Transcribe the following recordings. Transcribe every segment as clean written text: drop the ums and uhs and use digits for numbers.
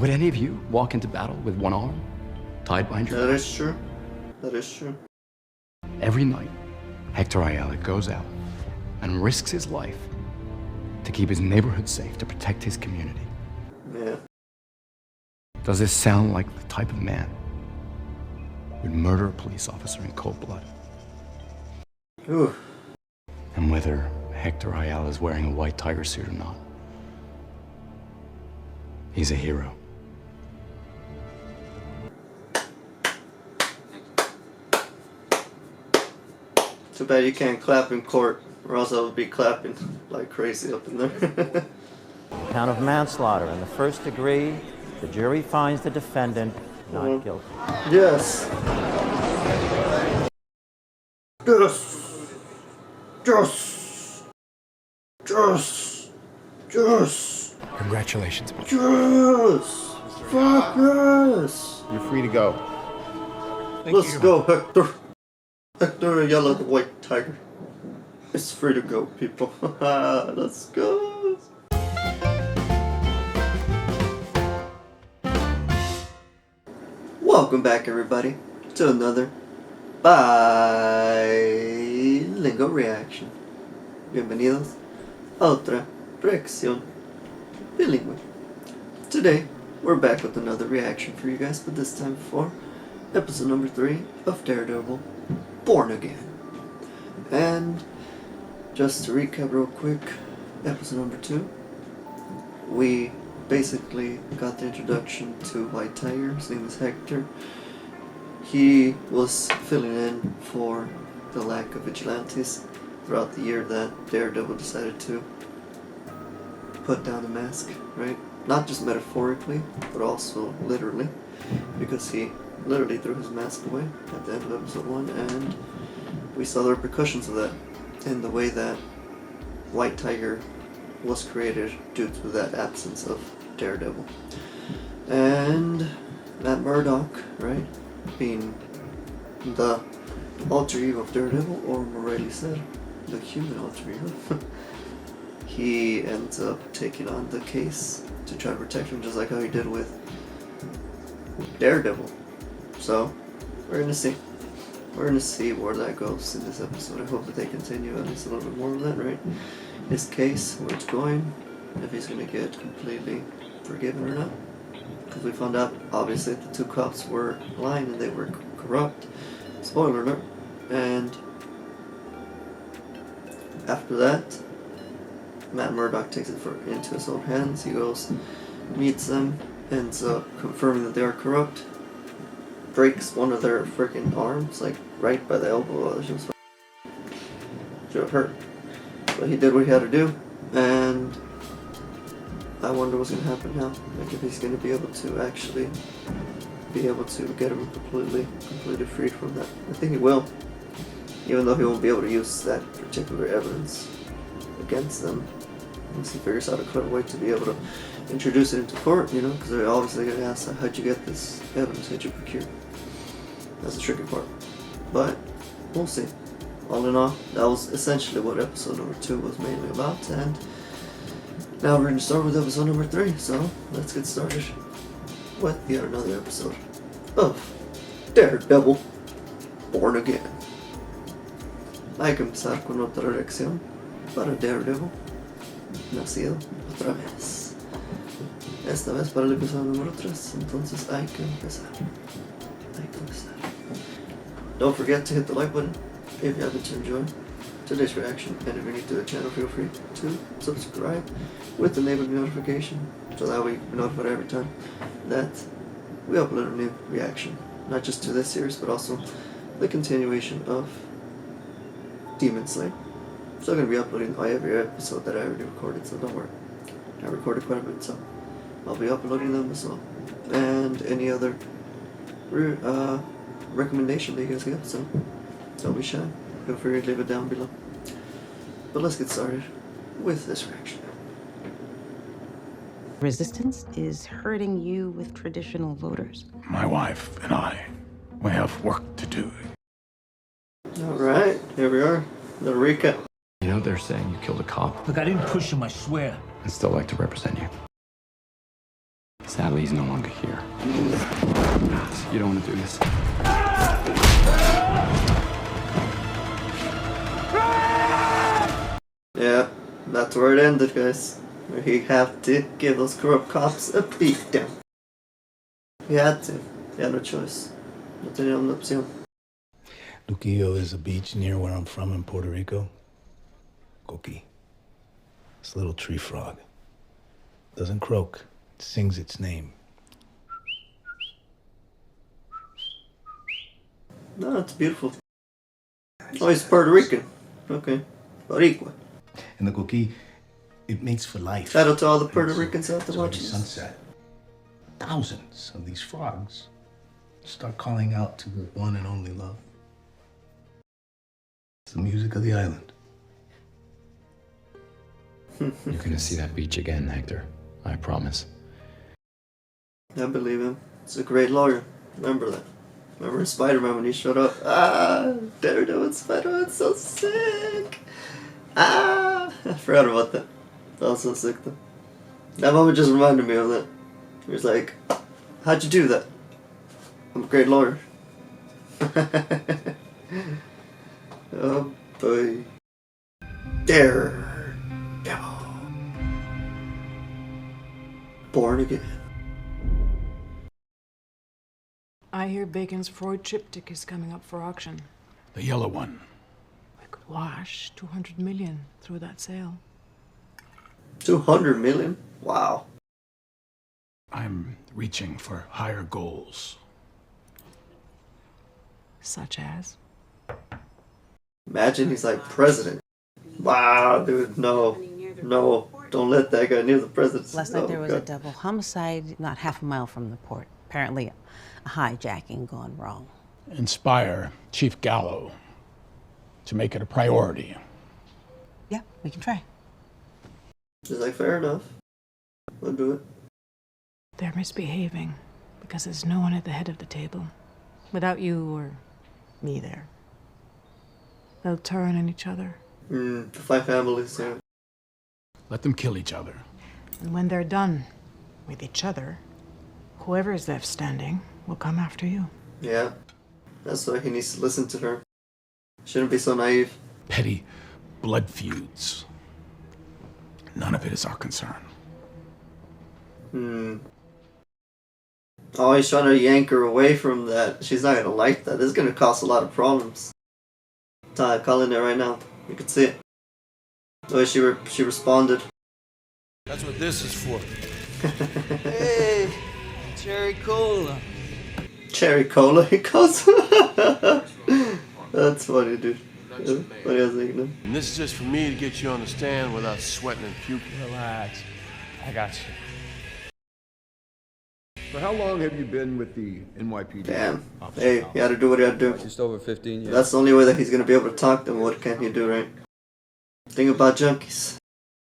Would any of you walk into battle with one arm tied behind your back? That is true. That is true. Every night, Hector Ayala goes out and risks his life to keep his neighborhood safe, to protect his community. Yeah. Does this sound like the type of man who'd murder a police officer in cold blood? Ooh. And whether Hector Ayala is wearing a white tiger suit or not, he's a hero. Too bad you can't clap in court, or else I would be clapping like crazy up in there. Count of manslaughter in the first degree. The jury finds the defendant not guilty. Yes. Yes. Yes. Yes. Yes. Congratulations. Yes. Fuck yes. You're free to go. Let's go, Hector. Hector Ayala, the white tiger. It's free to go, people. Let's go. Welcome back, everybody, to another bilingual reaction. Bienvenidos a otra reacción bilingüe. Today, we're back with another reaction for you guys, but this time for episode number 3 of Daredevil Born Again. And just to recap real quick, episode number 2, we basically got the introduction to White Tiger. His name is Hector. He was filling in for the lack of vigilantes throughout the year that Daredevil decided to put down the mask, right? Not just metaphorically, but also literally, because he literally threw his mask away at the end of episode 1, and we saw the repercussions of that in the way that White Tiger was created due to that absence of Daredevil. And Matt Murdock, right, being the alter ego of Daredevil, or more rightly said, the human alter ego, he ends up taking on the case to try to protect him, just like how he did with Daredevil. So, we're gonna see. We're gonna see where that goes in this episode. I hope that they continue at least a little bit more of that, right? His case, where it's going, if he's gonna get completely forgiven or not. Because we found out, obviously, the two cops were lying and they were corrupt. Spoiler alert. And after that, Matt Murdock takes it into his own hands. He goes, meets them, ends up confirming that they are corrupt. Breaks one of their freaking arms, like right by the elbow. Should have hurt. But he did what he had to do, and I wonder what's gonna happen now. Like if he's gonna be able to actually be able to get him completely freed from that. I think he will, even though he won't be able to use that particular evidence against them. Once he figures out a clever way to be able to introduce it into court, you know, because they're obviously gonna ask, how'd you get this evidence? How'd you procure? That's the tricky part. But we'll see. All in all, that was essentially what episode number 2 was mainly about, and now we're going to start with episode number 3, so let's get started with yet another episode of Daredevil Born Again. Hay que empezar con otra reacción para Daredevil nacido otra vez. Esta vez para el episodio número 3, entonces hay que empezar. Don't forget to hit the like button if you happen to enjoy today's reaction, and if you're new to the channel, feel free to subscribe with the neighborhood notification, so that way you're notified every time that we upload a new reaction, not just to this series, but also the continuation of Demon Slayer. I'm still going to be uploading every episode that I already recorded, so don't worry. I recorded quite a bit, so I'll be uploading them as well. And any other recommendation that you guys get, so don't be shy. Feel free to leave it down below. But let's get started with this reaction. Resistance is hurting you with traditional voters. My wife and I, we have work to do. Alright, here we are. The recap. You know they're saying you killed a cop. Look, I didn't push him, I swear. I'd still like to represent you. Sadly, he's no longer here. You don't want to do this. Yeah, that's where it ended, guys. Where he had to give those corrupt cops a beatdown. He had to. He had no choice. No tenía una opción. Luquillo is a beach near where I'm from in Puerto Rico. Coqui. It's a little tree frog. Doesn't croak. It sings its name. No, it's beautiful. Oh, he's Puerto Rican. Okay. Boricua. And the coqui, it mates for life. Shout out to all the Puerto Ricans out there So every watching this. sunset, thousands of these frogs start calling out to their one and only love. It's the music of the island. You're gonna see that beach again, Hector. I promise. I believe him. He's a great lawyer. Remember that. Remember in Spider-Man when he showed up? Ah, Daredevil and Spider-Man, so sick. Ah, I forgot about that. That was so sick though. That moment just reminded me of that. He was like, how'd you do that? I'm a great lawyer. Oh boy. Daredevil. Born Again. I hear Bacon's Freud triptych is coming up for auction. The yellow one. I could wash 200 million through that sale. 200 million? Wow. I'm reaching for higher goals. Such as? Imagine he's like president. Wow, dude, no. No. Don't let that guy near the presidency. Last night Oh, there was a God. double homicide not half a mile from the port. Apparently a hijacking gone wrong. Inspire Chief Gallo to make it a priority. Yeah, we can try. He's like, fair enough. We'll do it. They're misbehaving because there's no one at the head of the table. Without you or me there. They'll turn on each other. The 5 families, yeah. Let them kill each other. And when they're done with each other, whoever is left standing will come after you. Yeah. That's why he needs to listen to her. Shouldn't be so naive. Petty blood feuds. None of it is our concern. Oh, he's trying to yank her away from that. She's not gonna like that. This is gonna cause a lot of problems. Calling it right now. You can see it. The way she responded. That's what this is for. Hey, cherry cola. Cherry cola, he calls. That's funny, dude. Funny as nickname. And this is just for me to get you on the stand without sweating and puking. Relax. I got you. For how long have you been with the NYPD? Damn. Hey, you gotta do what you gotta do. Just over 15 years. That's the only way that he's gonna be able to talk to him. What can he do, right? Think about junkies.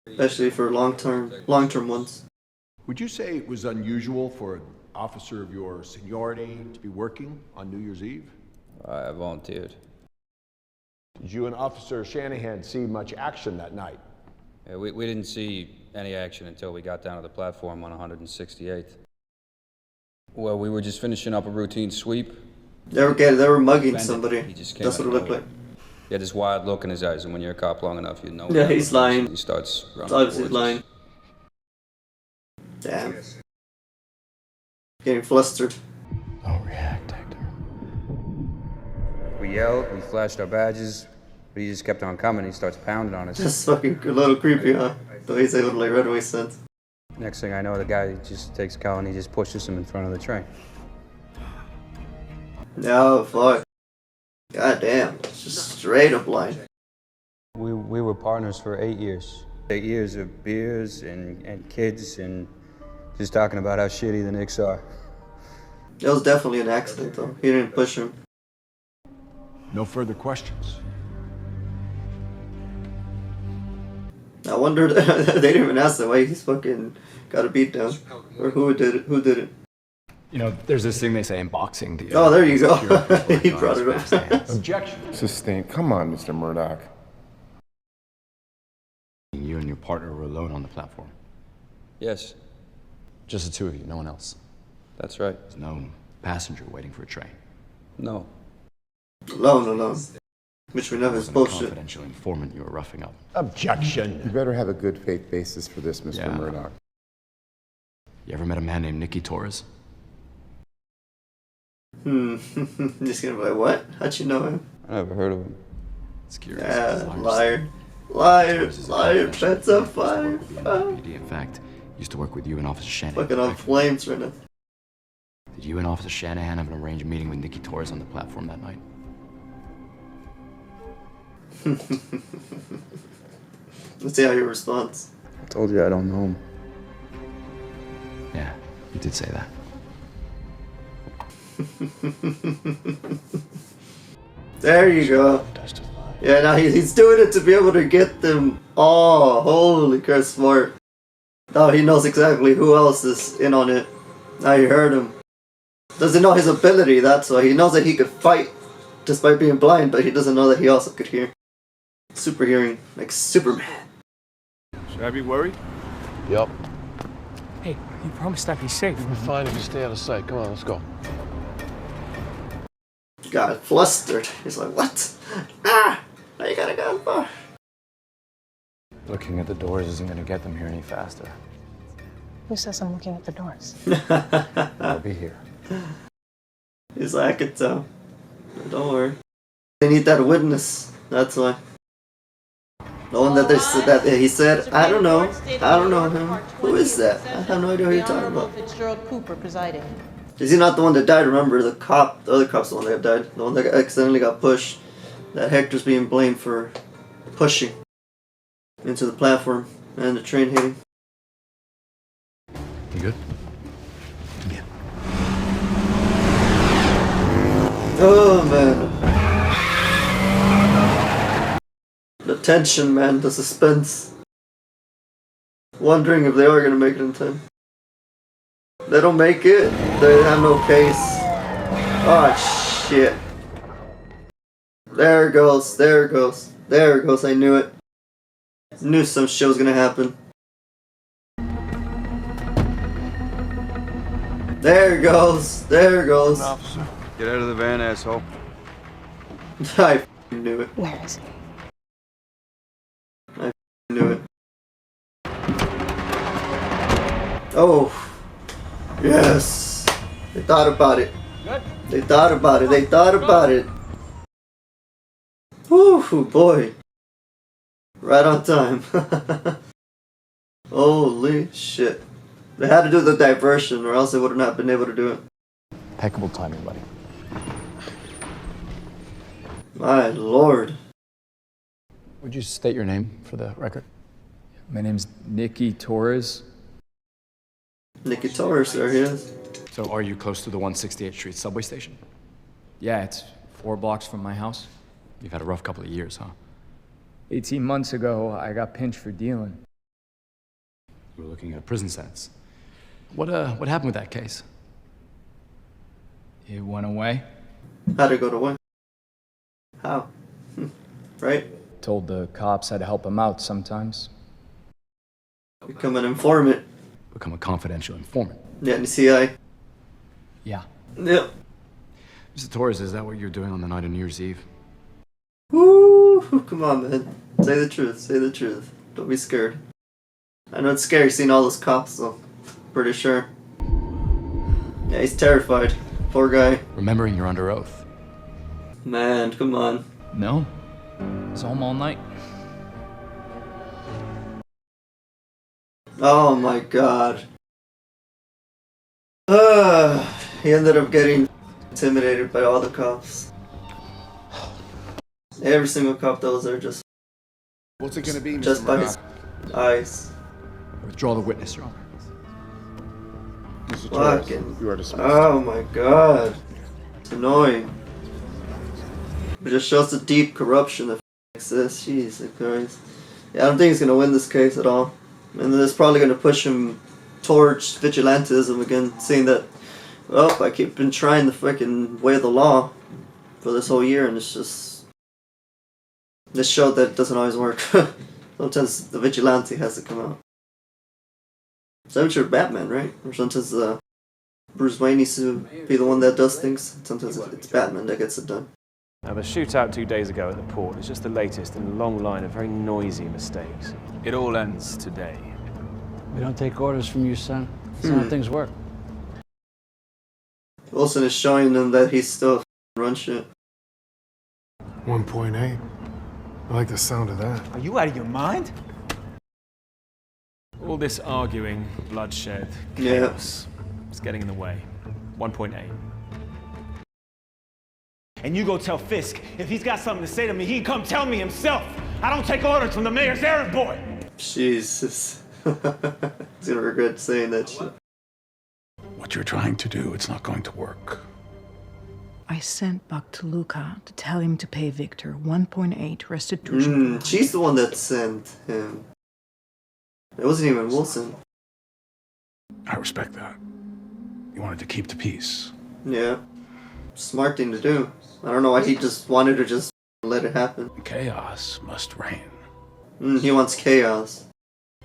Especially for long-term ones. Would you say it was unusual for an officer of your seniority to be working on New Year's Eve? I volunteered. Did you and Officer Shanahan see much action that night? Yeah, we didn't see any action until we got down to the platform on 168th. Well, we were just finishing up a routine sweep. They were mugging Bandit, somebody. he just came That's out what it of looked like. nowhere. He had this wild look in his eyes, and when you're a cop long enough, you know. Yeah, he's lying. He starts running. It's obviously towards lying. us. Damn. Getting flustered. Don't react, Hector. We yelled, we flashed our badges, but he just kept on coming. He starts pounding on us. Just fucking a little creepy, huh? The way he's able to like right away sense. Next thing I know, the guy just takes a car and he just pushes him in front of the train. No, fuck. God damn. It's just straight up lying. We were partners for 8 years. 8 years of beers and kids and just talking about how shitty the Knicks are. It was definitely an accident, though. He didn't push him. No further questions. I wondered, they didn't even ask the way he's fucking got a beat down. Or who did it? Who did it? You know, there's this thing they say in boxing. Oh, there you go. secure He brought it up. fast hands. Objection. Sustained. Come on, Mr. Murdock. You and your partner were alone on the platform. Yes. Just the two of you, no one else. That's right. There's no passenger waiting for a train. No. Alone. Which we know is A bullshit. confidential informant you were roughing up. Objection. You better have a good faith basis for this, Mr. Yeah. Murdock. You ever met a man named Nicky Torres? Just gonna be like, what? How'd you know him? I never heard of him. It's curious. Liar. That's a fire. In fact, used to work with you and Officer Shanahan. Fucking on flames right now. Did you and Officer Shanahan have an arranged meeting with Nicky Torres on the platform that night? Let's see how he responds. I told you I don't know him. Yeah, you did say that. There you go. Yeah, now he's doing it to be able to get them. Oh, holy crap, smart. Now he knows exactly who else is in on it. Now you heard him. Doesn't know his ability, that's why. He knows that he could fight despite being blind, but he doesn't know that he also could hear. Super hearing, like Superman. Should I be worried? Yup. Hey, you promised I'd be safe. We're fine if you stay out of sight. Come on, let's go. Got flustered. He's like, what? Ah! Now you got a gun for? Looking at the doors isn't gonna get them here any faster. Who says I'm looking at the doors? I'll be here. He's like, I could tell. Don't worry. They need that witness. That's why. The one that they said that he said, I don't know him. Who is that? I have no idea who you're talking about. Fitzgerald Cooper presiding. Is he not the one that died? Remember, the other cop's the one that died. The one that accidentally got pushed. That Hector's being blamed for pushing into the platform and the train hitting. You good? Yeah. Oh man. The tension, man, the suspense. Wondering if they are gonna make it in time. They don't make it, they have no case. Oh shit. There it goes, I knew it. Knew some shit was gonna happen. There it goes. Officer. Get out of the van, asshole. I knew it. Where is he? I knew it. Oh. Yes. They thought about it. They thought about it. Whew, boy. Right on time. Holy shit. They had to do the diversion or else they would have not been able to do it. Impeccable timing, buddy. My lord. Would you state your name for the record? My name's Nicky Torres. Nicky Torres, there he is. So are you close to the 168th Street subway station? Yeah, it's 4 blocks from my house. You've had a rough couple of years, huh? 18 months ago, I got pinched for dealing. You were looking at a prison sentence. What happened with that case? It went away. How'd it go to win? How? Right? Told the cops I'd help them out sometimes. Become an informant. Become a confidential informant. Yeah, in the CIA. Yeah. Yep. Mr. Torres, is that what you're doing on the night of New Year's Eve? Woo! Come on, man. Say the truth. Don't be scared. I know it's scary seeing all those cops, though. Pretty sure. Yeah, he's terrified. Poor guy. Remembering you're under oath. Man, come on. No. I was home all night. Oh my god. He ended up getting intimidated by all the cops. Every single cop that was there just... What's it gonna be, Mr. Just by Murdock? his eyes. Withdraw the witness, Your Honor. Mr. Torres, Fucking... you are dismissed. Oh my god. It's annoying. It just shows the deep corruption that exists. Jesus Christ. Yeah, I don't think he's gonna win this case at all. And it's probably gonna push him towards vigilantism again, seeing that, well, I keep been trying the freaking way of the law for this whole year, and it's just... This showed that it doesn't always work. Sometimes the vigilante has to come out. Sometimes Batman, right? Or sometimes Bruce Wayne needs to be the one that does things. Sometimes it's Batman that gets it done. Now, the shootout 2 days ago at the port is just the latest in a long line of very noisy mistakes. It all ends today. We don't take orders from you, son. That's not how things work. Wilson is showing them that he's still run shit. 1.8. I like the sound of that. Are you out of your mind? All this arguing, bloodshed, Yeah. chaos. It's getting in the way. 1.8. And you go tell Fisk, if he's got something to say to me, he can come tell me himself. I don't take orders from the mayor's errand boy. Jesus. He's gonna regret saying that shit. What you're trying to do, it's not going to work. I sent Buck to Luca to tell him to pay Victor 1.8 restitution. She's the one that sent him. It wasn't even Wilson. I respect that. You wanted to keep the peace. Yeah. Smart thing to do. I don't know why he just wanted to just let it happen. Chaos must reign. He wants chaos.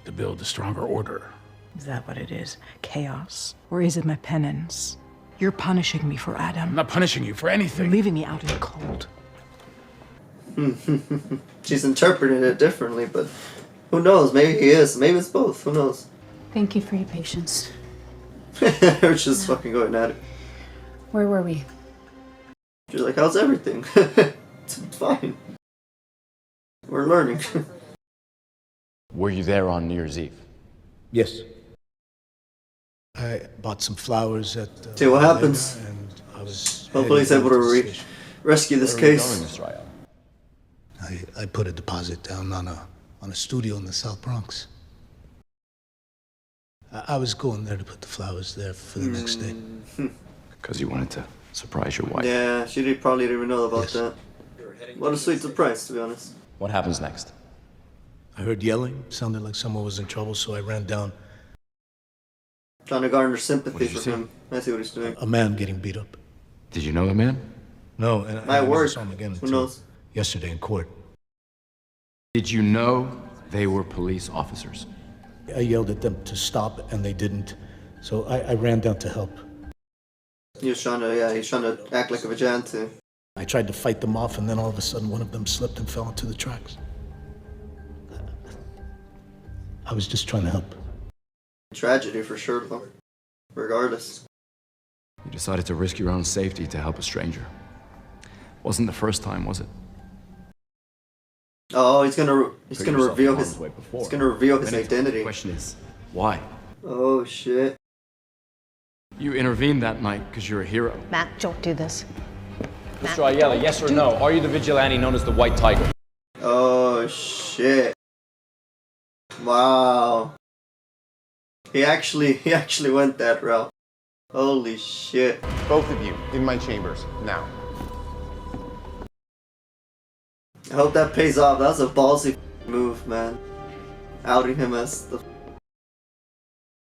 To build a stronger order. Is that what it is? Chaos? Or is it my penance? You're punishing me for Adam. I'm not punishing you for anything. You're leaving me out in the cold. She's interpreting it differently, but who knows? Maybe he is. Maybe it's both. Who knows? Thank you for your patience. They're just fucking going at it. Where were we? She's like, how's everything? It's fine. We're learning. Were you there on New Year's Eve? Yes. I bought some flowers at... See what happens. And I was hopefully he's able to rescue this case. I put a deposit down on a studio in the South Bronx. I was going there to put the flowers there for the next day. Because you wanted to surprise your wife. Yeah, she probably didn't even know about that. What a sweet surprise, to be honest. What happens next? I heard yelling. Sounded like someone was in trouble, so I ran down. Trying to garner sympathy for him. I see what he's doing. A man getting beat up. Did you know the man? No, and My I word. never saw him again Who knows? yesterday in court. Did you know they were police officers? I yelled at them to stop, and they didn't. So I ran down to help. He's trying to act like a vigilante. I tried to fight them off, and then all of a sudden one of them slipped and fell into the tracks. I was just trying to help. Tragedy for sure, though. Regardless. You decided to risk your own safety to help a stranger. Wasn't the first time, was it? Oh, he's gonna reveal his identity. The question is, why? Oh shit. You intervened that night because you're a hero. Matt, don't do this. Mr. Ayala, yes or no? Are you the vigilante known as the White Tiger? Oh shit. Wow. He actually went that route. Holy shit. Both of you, in my chambers, now. I hope that pays off. That was a ballsy move, man. Outing him as the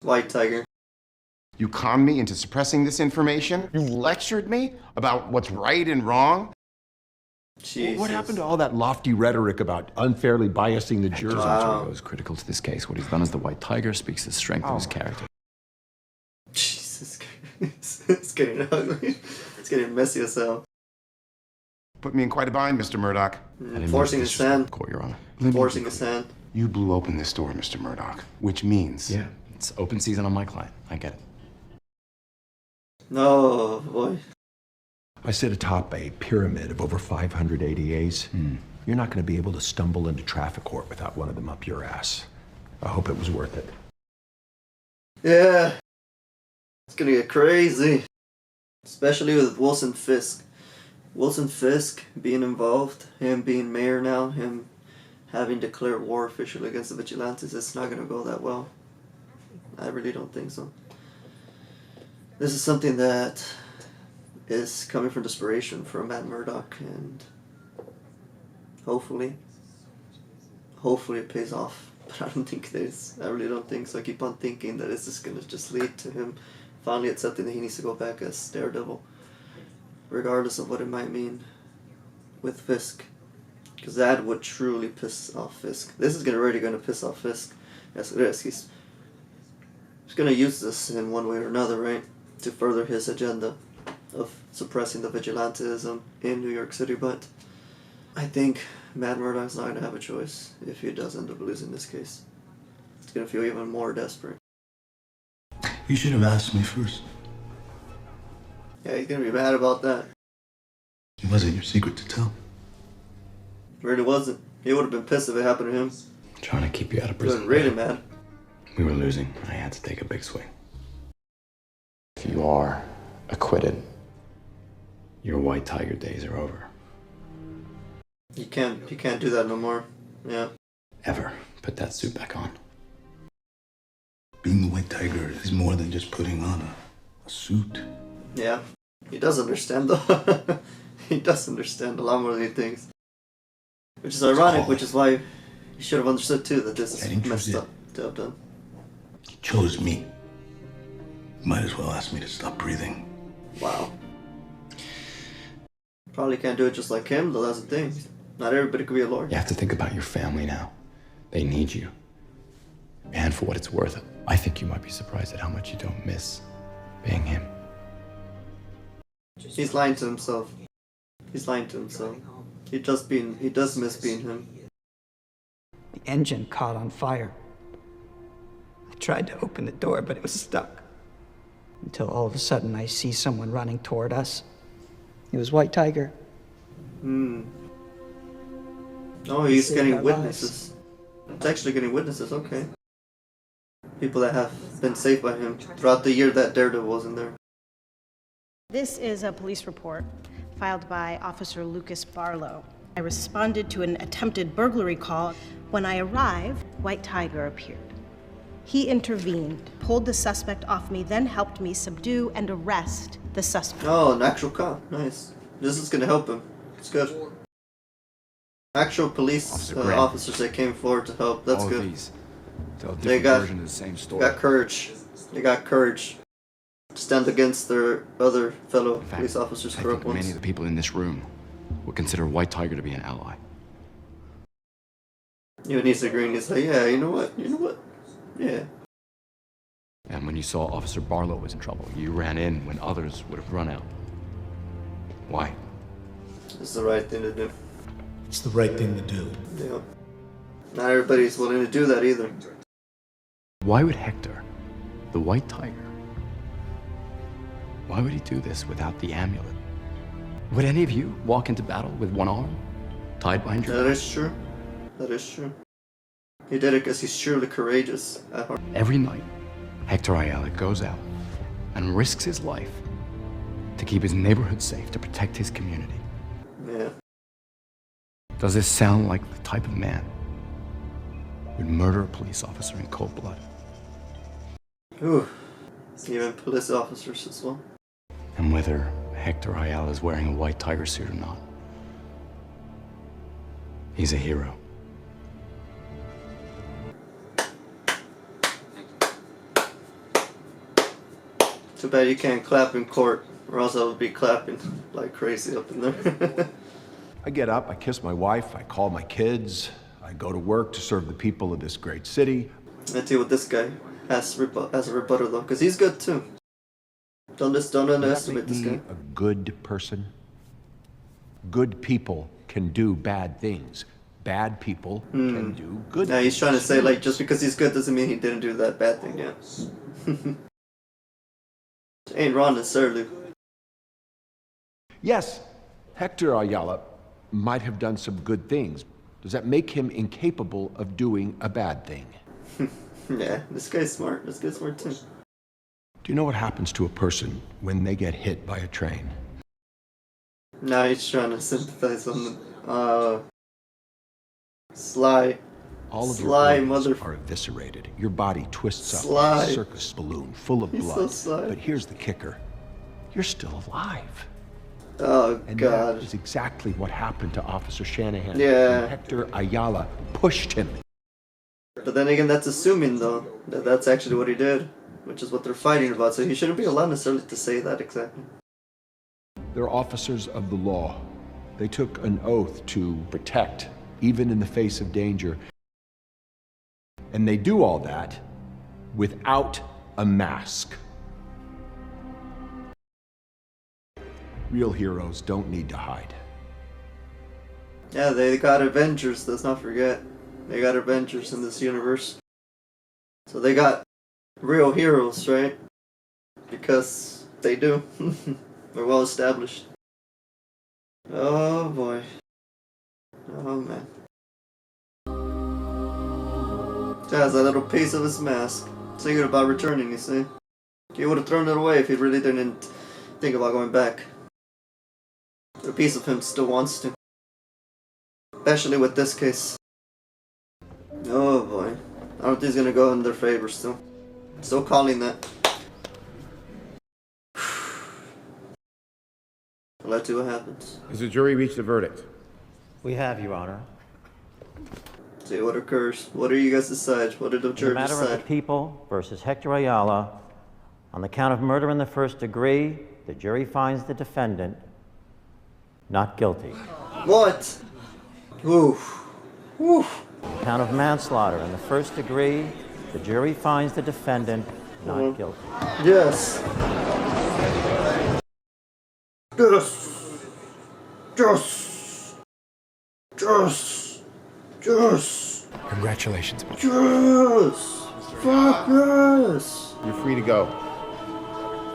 White Tiger. You conned me into suppressing this information? You lectured me about what's right and wrong? Jesus. What happened to all that lofty rhetoric about unfairly biasing the jurors? Wow. Is critical to this case. What he's done as the White Tiger speaks to the strength of his character. Jesus Christ. It's getting ugly. It's getting messy as hell. Put me in quite a bind, Mr. Murdock. Forcing his hand. Court, Your Honor. Forcing his hand. You blew open this door, Mr. Murdock, which means... Yeah, it's open season on my client. I get it. No, boy. I sit atop a pyramid of over 500 ADAs. You're not going to be able to stumble into traffic court without one of them up your ass. I hope it was worth it. Yeah. It's gonna get crazy. Especially with Wilson Fisk. Wilson Fisk being involved, him being mayor now, him having declared war officially against the vigilantes, it's not gonna go that well. I really don't think so. This is something that is coming from desperation from Matt Murdock, and hopefully it pays off. But I don't think it is. I really don't think so. I keep on thinking that it's just gonna just lead to him finally accepting that he needs to go back as Daredevil, regardless of what it might mean with Fisk, because that would truly piss off Fisk. This is already gonna piss off Fisk. Yes, it is. He's gonna use this in one way or another, right? To further his agenda of suppressing the vigilantism in New York City, but I think Matt Murdock's not gonna have a choice if he does end up losing this case. He's gonna feel even more desperate. You should have asked me first. Yeah, he's gonna be mad about that. It wasn't your secret to tell. It really wasn't. He would have been pissed if it happened to him. Trying to keep you out of He was prison. really mad. We were losing. I had to take a big swing. If you are acquitted, your white tiger days are over. You can't do that no more. Yeah. Ever put that suit back on. Being the White Tiger is more than just putting on a suit. Yeah. He does understand though. He does understand a lot more than he thinks. Which is ironic, which is why he should have understood too that this is messed up to have done. He chose me. Might as well ask me to stop breathing. Wow. Probably can't do it just like him, though. That's the thing. Not everybody could be a lawyer. You have to think about your family now. They need you. And for what it's worth, I think you might be surprised at how much you don't miss being him. He's lying to himself. He's lying to himself. He does miss being him. The engine caught on fire. I tried to open the door, but it was stuck. Until all of a sudden I see someone running toward us. It was White Tiger. Oh, he's Saved getting our witnesses. It's actually getting witnesses, okay. People that have been saved by him throughout the year that Daredevil wasn't there. This is a police report filed by Officer Lucas Barlow. I responded to an attempted burglary call. When I arrived, White Tiger appeared. He intervened, pulled the suspect off me, then helped me subdue and arrest the suspect. Oh, an actual cop. Nice. This is gonna help him. It's good. Actual police officers that came forward to help. That's All good. Of these tell a They different got version of the same story. got courage. They got courage to stand against their other fellow In fact, police officers, I corrupt think many ones. of the people in this room would consider White Tiger to be an ally. Even he's agreeing. He's like, yeah, you know what? You know what? Yeah. And when you saw Officer Barlow was in trouble, you ran in when others would have run out. Why? It's the right thing to do. It's the right thing to do. Yeah. Not everybody's willing to do that either. Why would Hector, the White Tiger, why would he do this without the amulet? Would any of you walk into battle with one arm tied behind your That back? is true. That is true. He did it because he's surely courageous at heart. Every night, Hector Ayala goes out and risks his life to keep his neighborhood safe, to protect his community. Yeah. Does this sound like the type of man who would murder a police officer in cold blood? Ooh. Even police officers as well. And whether Hector Ayala is wearing a White Tiger suit or not, he's a hero. Too bad you can't clap in court, or else I would be clapping like crazy up in there. I get up, I kiss my wife, I call my kids, I go to work to serve the people of this great city. Let's see what this guy has as a rebuttal though, because he's good too. Don't underestimate this guy. A good person. Good people can do bad things. Bad people can do good Yeah, he's things. trying to say like just because he's good doesn't mean he didn't do that bad thing. Yeah. Ain't wrong necessarily. Yes, Hector Ayala might have done some good things. Does that make him incapable of doing a bad thing? Yeah, this guy's smart. This guy's smart too. Do you know what happens to a person when they get hit by a train? Now he's trying to sympathize on the sly. All of Sly your organs mother. are eviscerated. Your body twists up Sly. like a circus balloon full of He's so blood. sly. But here's the kicker. You're still alive. Oh And God. that is exactly what happened to Officer Shanahan. Yeah. when Hector Ayala pushed him. But then again, that's assuming though that that's actually what he did, which is what they're fighting about. So he shouldn't be allowed necessarily to say that exactly. They're officers of the law. They took an oath to protect, even in the face of danger. And they do all that without A mask. Real heroes don't need to hide. Yeah, they got Avengers, let's not forget. They got Avengers in this universe. So they got real heroes, right? Because they do. They're well established. Oh boy. Oh man. Has a little piece of his mask. Thinking about returning, you see. He would have thrown it away if he really didn't think about going back. A piece of him still wants to. Especially with this case. Oh boy. I don't think he's gonna go in their favor still. Still calling that. Let's see what happens. Has the jury reached a verdict? We have, Your Honor. See what occurs. What do you guys decide? What did the In the jury matter of decide? the people versus Hector Ayala, on the count of murder in the first degree, the jury finds the defendant not guilty. What? Oof. Oof. Count of manslaughter in the first degree, the jury finds the defendant not guilty. Yes. Yes. Yes. Yes. Yes. Congratulations. Yes. Fuck yes. You're free to go.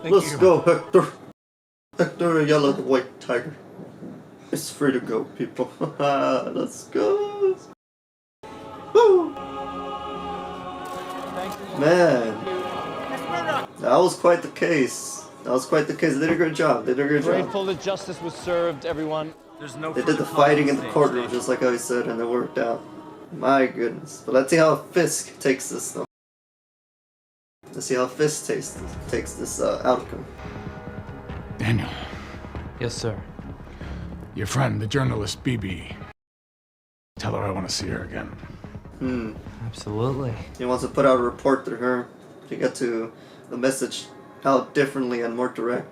Let's go, Hector. Hector Ayala, the white tiger. It's free to go, people. Let's go. Woo. Man. That was quite the case. That was quite the case. They did a good job. They did a good job. Grateful that justice was served, everyone. There's no. They did the fighting in the courtroom just like how he said, and it worked out. My goodness. But let's see how Fisk takes this, though. Let's see how Fisk takes this outcome. Daniel. Yes, sir. Your friend, the journalist BB. Tell her I want to see her again. Absolutely. He wants to put out a report to her to get to the message out differently and more direct.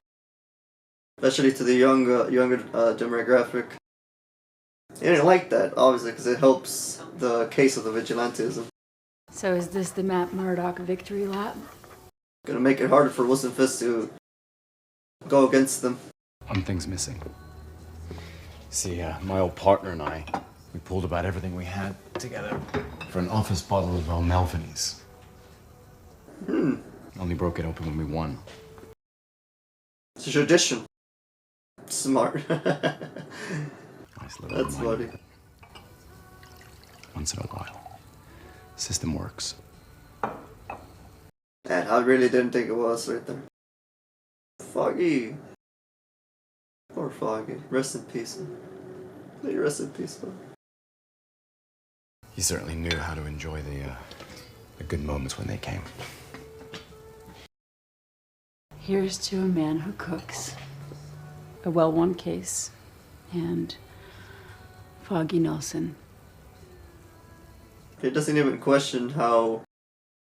Especially to the younger demographic. He didn't like that, obviously, because it helps the case of the vigilantism. So is this the Matt Murdock victory lap? Gonna make it harder for Wilson Fisk to go against them. One thing's missing. See, my old partner and I, we pulled about everything we had together for an office bottle of Melvin's. Only broke it open when we won. It's a tradition. Smart. Nice little That's reminder. funny. Once in a while. System works. Man, I really didn't think it was right there. Foggy. Poor Foggy. Rest in peace. May you rest in peace, Foggy. He certainly knew how to enjoy the good moments when they came. Here's to a man who cooks. A well-won case. And Foggy Nelson. He doesn't even question how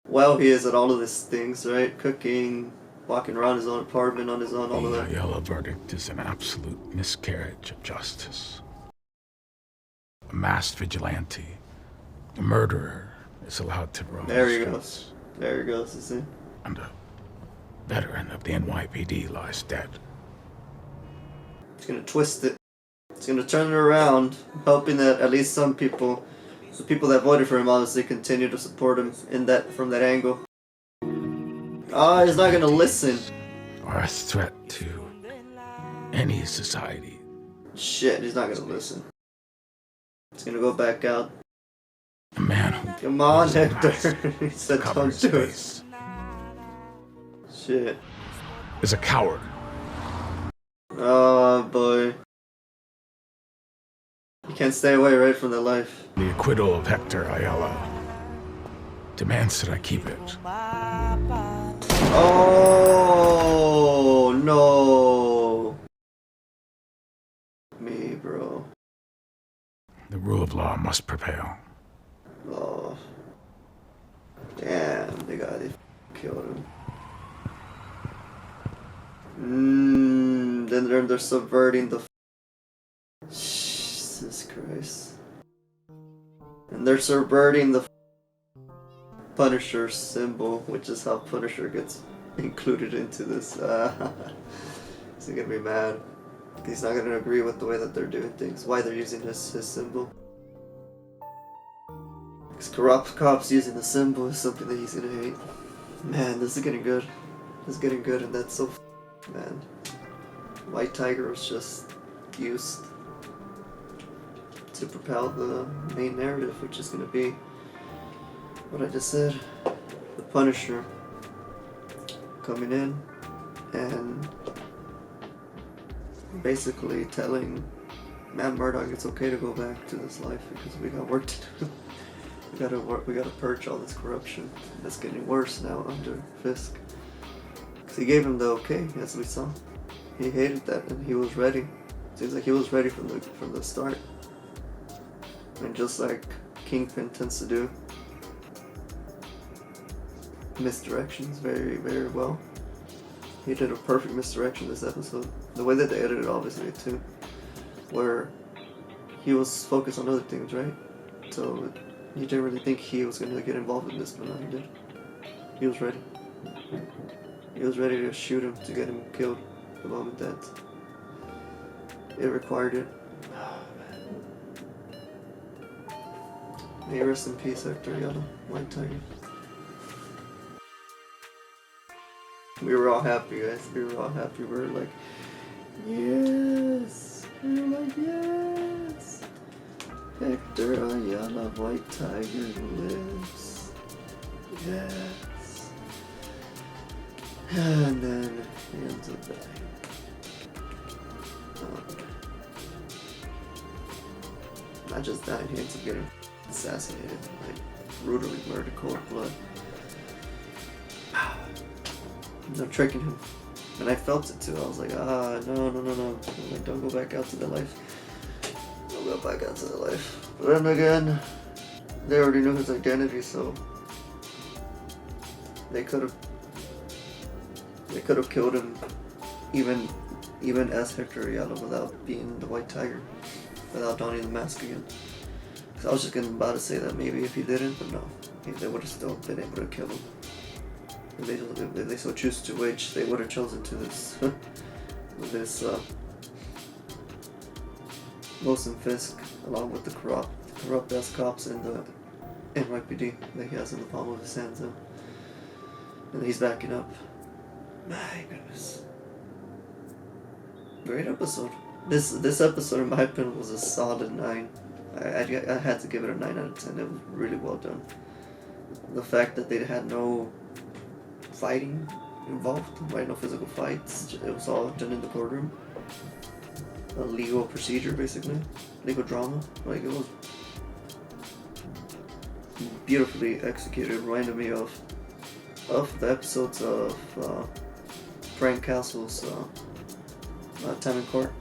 well he is at all of these things, right? Cooking, walking around his own apartment on his own, all of that. The Ayala verdict is an absolute miscarriage of justice. A masked vigilante, a murderer, is allowed to roam. There he goes. There he goes, you see? And a veteran of the NYPD lies dead. He's gonna twist it. He's gonna turn it around, hoping that at least some people, the people that voted for him, obviously continue to support him in that from that angle. He's not gonna listen. Or a threat to any society. Shit, he's not gonna listen. He's gonna go back out. A man who Come on, Hector. He said cover don't his do it. face Shit. is a coward. Oh boy. You can't stay away, right, from the life. The acquittal of Hector Ayala demands that I keep it. Oh no. Me, bro. The rule of law must prevail. Oh. Damn, they got it. Killed him. Then they're subverting the. Jesus Christ. And they're subverting the Punisher symbol, which is how Punisher gets included into this. He's gonna be mad. He's not gonna agree with the way that they're doing things. Why they're using his symbol. Because corrupt cops using the symbol is something that he's gonna hate. Man, this is getting good. This is getting good, and that's so man. White Tiger was just used to propel the main narrative, which is gonna be what I just said. The Punisher coming in and basically telling Matt Murdock it's okay to go back to this life because we got work to do. We gotta purge all this corruption that's getting worse now under Fisk. Cause he gave him the okay, as we saw. He hated that and he was ready. Seems like he was ready from the start. And just like Kingpin tends to do, misdirections very, very well. He did a perfect misdirection this episode. The way that they edited it, obviously, too. Where he was focused on other things, right? So he didn't really think he was going to get involved in this, but no, he did. He was ready. He was ready to shoot him to get him killed the moment that it required it. May you rest in peace, Hector Ayala, White Tiger. We were all happy, guys. We were all happy. We were like, yes! We were like, yes! Hector Ayala, White Tiger lives. Yes. And then he ends up dying. Not just dying, he ends up getting assassinated, like brutally murdered, cold blood. No tricking him. And I felt it too. I was like, no. I'm like, don't go back out to the life. Don't go back out to the life. But then again, they already knew his identity, so they could have killed him even as Hector Ayala without being the White Tiger, without donning the mask again. Cause I was just about to say that maybe if he didn't, but no, they would have still been able to kill him. If they so choose to, which they would have chosen to this this Wilson Fisk, along with the corrupt ass cops and the NYPD that he has in the palm of his hands now. And he's backing up. My goodness. Great episode. This episode, in my opinion, was a solid 9. I had to give it a 9 out of 10. It was really well done. The fact that they had no fighting involved, right? No physical fights. It was all done in the courtroom. A legal procedure, basically. Legal drama. Like, it was beautifully executed. Reminded me of the episodes of Frank Castle's Time in Court.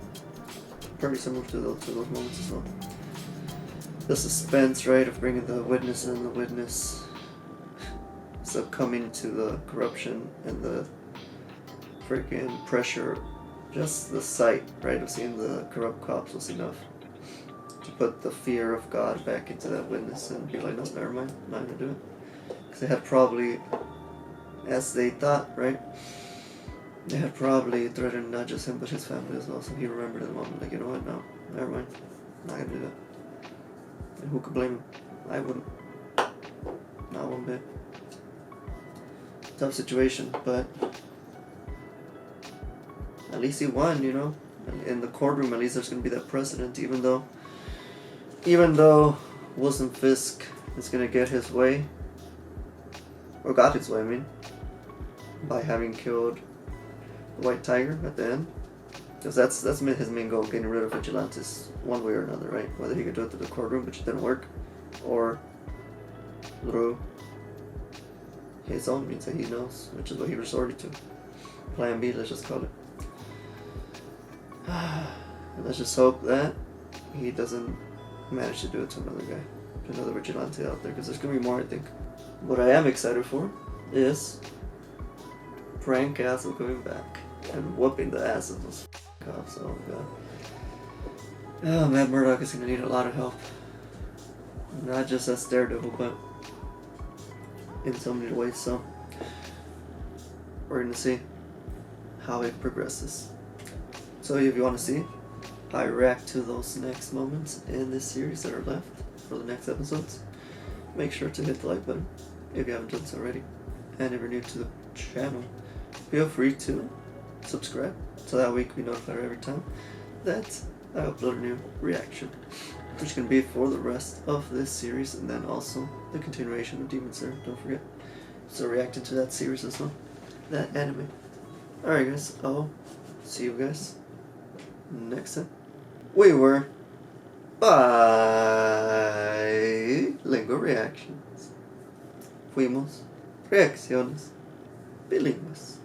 Pretty similar to those moments as well. The suspense, right, of bringing the witness in, the witness succumbing to the corruption and the freaking pressure. Just the sight, right, of seeing the corrupt cops was enough to put the fear of God back into that witness and be like, no, never mind, I'm not gonna do it. Because they had probably, as they thought, right, they had probably threatened not just him but his family as well. So he remembered in the moment, like, you know what, no, never mind, I'm not gonna do that. And who could blame him? I wouldn't. Not one bit. Tough situation, but at least he won, you know. In the courtroom, at least there's gonna be that precedent, even though Wilson Fisk is gonna get his way, or got his way, I mean, by having killed the White Tiger at the end. Because that's his main goal, getting rid of vigilantes one way or another, right? Whether he could do it through the courtroom, which didn't work, or through his own means that he knows, which is what he resorted to. Plan B, let's just call it. And let's just hope that he doesn't manage to do it to another guy, to another vigilante out there, because there's going to be more, I think. What I am excited for is Frank Castle coming back and whooping the ass of those cops. Oh god. Oh, Matt Murdock is going to need a lot of help. Not just as Daredevil, but in so many ways. So we're gonna see how it progresses. So if you want to see I react to those next moments in this series that are left for the next episodes, make sure to hit the like button if you haven't done so already. And if you're new to the channel, feel free to subscribe so that way you can be notified every time that I upload a new reaction, which can be for the rest of this series and then also the continuation of Demon Slayer, don't forget. So reacting to that series as well, that anime. Alright guys, I'll see you guys next time. We were Bilingual Reactions. Fuimos reacciones bilingües.